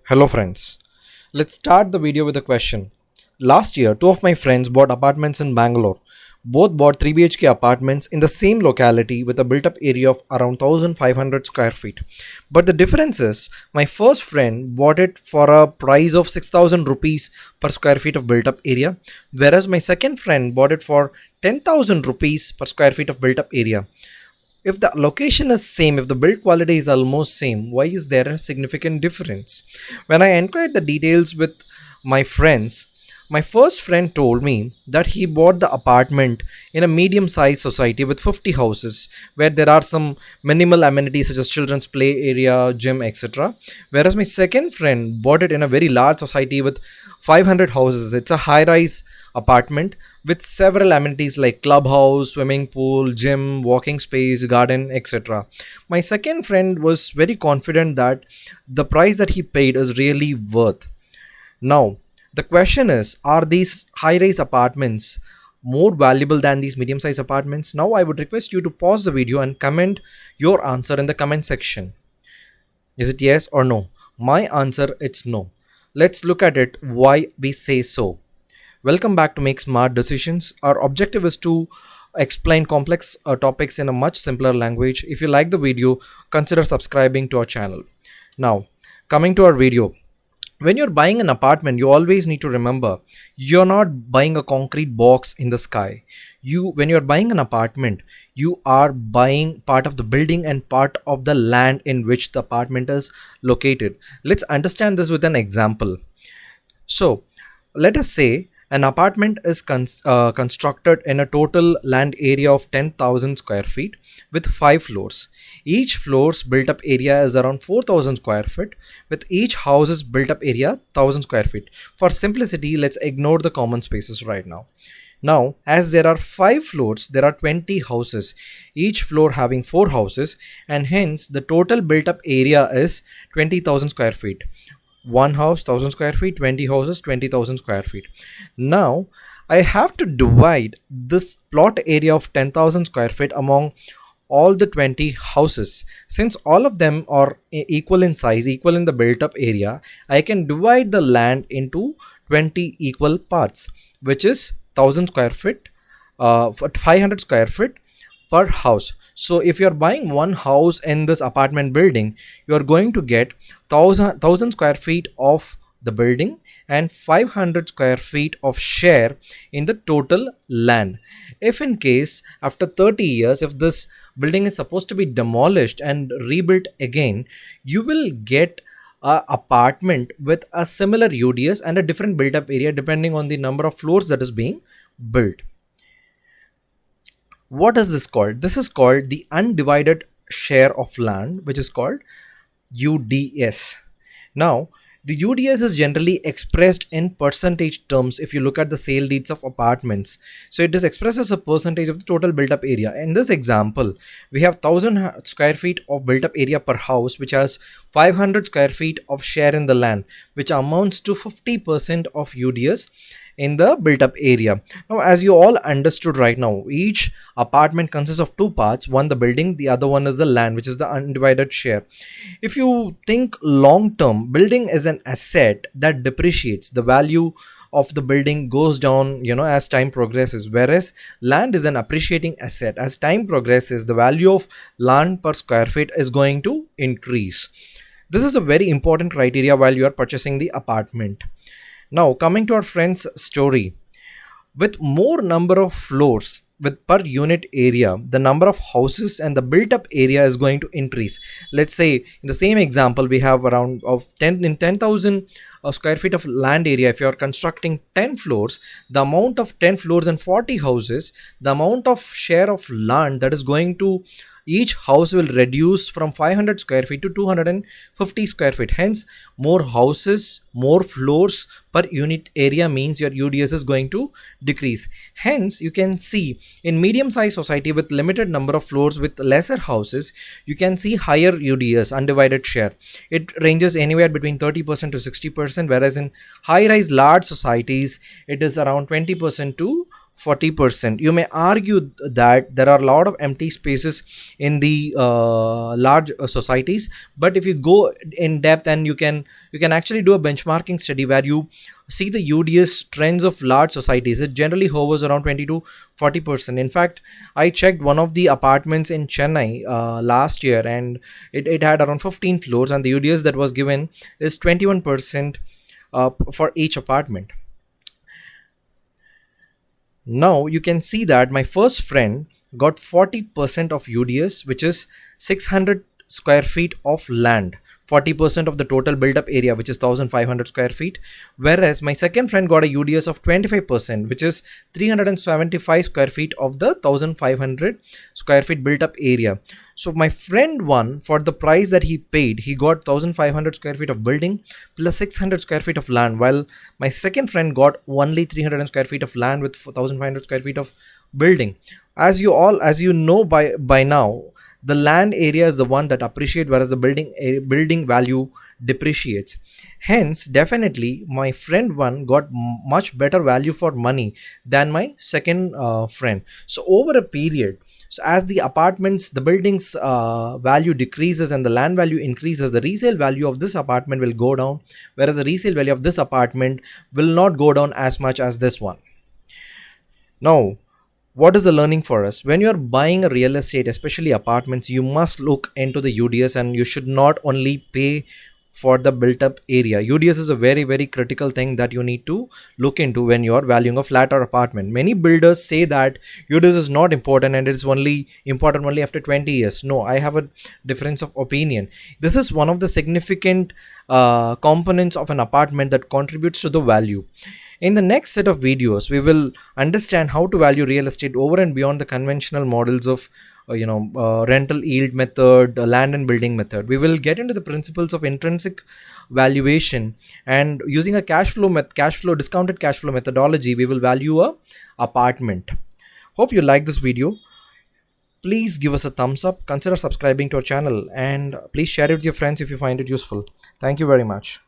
Hello friends. Let's start the video with a question. Last year, two of my friends bought apartments in Bangalore. Both bought 3 BHK apartments in the same locality with a built up area of around 1500 square feet. But the difference is, my first friend bought it for a price of 6000 rupees per square feet of built up area, whereas my second friend bought it for 10,000 rupees per square feet of built up area. If the location is same, if the build quality is almost same, why is there a significant difference? When I inquired the details with my friends, my first friend told me that he bought the apartment in a medium sized society with 50 houses where there are some minimal amenities such as children's play area, gym, etc. Whereas my second friend bought it in a very large society with 500 houses. It's a high rise apartment with several amenities like clubhouse, swimming pool, gym, walking space, garden, etc. My second friend was very confident that the price that he paid is really worth. Now, the question is, are these high rise apartments more valuable than these medium sized apartments? Now, I would request you to pause the video and comment your answer in the comment section. Is it yes or no? My answer it's no. Let's look at it why we say so. Welcome back to Make Smart Decisions. Our objective is to explain complex topics in a much simpler language. If you like the video, consider subscribing to our channel. Now, coming to our video. When you're buying an apartment, you always need to remember you're not buying a concrete box in the sky. When you're buying an apartment, you are buying part of the building and part of the land in which the apartment is located. Let's understand this with an example. So, let us say an apartment is constructed in a total land area of 10,000 square feet with 5 floors. Each floor's built up area is around 4,000 square feet, with each house's built up area 1,000 square feet. For simplicity, let's ignore the common spaces right now. Now, as there are 5 floors, there are 20 houses, each floor having 4 houses, and hence the total built up area is 20,000 square feet. One house 1000 square feet, 20 houses 20,000 square feet. Now I have to divide this plot area of 10,000 square feet among all the 20 houses. Since all of them are equal in size, equal in the built up area, I can divide the land into 20 equal parts, which is 1000 square feet, 500 square feet per house. So if you're buying one house in this apartment building, you're going to get 1000 square feet of the building and 500 square feet of share in the total land. If in case after 30 years, if this building is supposed to be demolished and rebuilt again, you will get a apartment with a similar UDS and a different built up area depending on the number of floors that is being built. What is this called? This is called the undivided share of land, which is called UDS. Now, the UDS is generally expressed in percentage terms if you look at the sale deeds of apartments. So it is expressed as a percentage of the total built up area. In this example, we have 1000 square feet of built up area per house, which has 500 square feet of share in the land, which amounts to 50% of UDS in the built up area. Now, as you all understood right now, each apartment consists of two parts, one the building, the other one is the land, which is the undivided share. If you think long term, building is an asset that depreciates. The value of the building goes down, as time progresses, whereas land is an appreciating asset. As time progresses, the value of land per square feet is going to increase. This is a very important criteria while you are purchasing the apartment. Now, coming to our friend's story, with more number of floors with per unit area, the number of houses and the built up area is going to increase. Let's say in the same example, we have around of 10,000 square feet of land area. If you are constructing 10 floors, the amount of 10 floors and 40 houses, the amount of share of land that is going to each house will reduce from 500 square feet to 250 square feet. Hence, more houses, more floors per unit area means your UDS is going to decrease. Hence, you can see in medium sized society with limited number of floors with lesser houses, you can see higher UDS, undivided share. It ranges anywhere between 30% to 60%, whereas in high rise large societies, it is around 20% to 40%. You may argue that there are a lot of empty spaces in the large societies, but if you go in depth, and you can actually do a benchmarking study where you see the UDS trends of large societies, it generally hovers around 20 to 40%. In fact, I checked one of the apartments in Chennai last year, and it had around 15 floors, and the UDS that was given is 21% for each apartment. Now you can see that my first friend got 40% of UDS, which is 600 square feet of land, 40% of the total built up area, which is 1500 square feet. Whereas my second friend got a UDS of 25%, which is 375 square feet of the 1500 square feet built up area. So my friend won for the price that he paid. He got 1500 square feet of building plus 600 square feet of land, while my second friend got only 300 square feet of land with 1500 square feet of building. As you know by now, the land area is the one that appreciate, whereas the building value depreciates. Hence, definitely my friend one got much better value for money than my second friend. So over a period, so as the apartments, the buildings value decreases and the land value increases, the resale value of this apartment will go down, whereas the resale value of this apartment will not go down as much as this one. Now, what is the learning for us? When you're buying a real estate, especially apartments, you must look into the UDS, and you should not only pay for the built up area. UDS is a very, very critical thing that you need to look into when you're valuing a flat or apartment. Many builders say that UDS is not important and it is only important only after 20 years. No, I have a difference of opinion. This is one of the significant components of an apartment that contributes to the value. In the next set of videos, we will understand how to value real estate over and beyond the conventional models of rental yield method, land and building method. We will get into the principles of intrinsic valuation, and using a discounted cash flow methodology, we will value a apartment. Hope you like this video. Please give us a thumbs up, consider subscribing to our channel, and please share it with your friends if you find it useful. Thank you very much.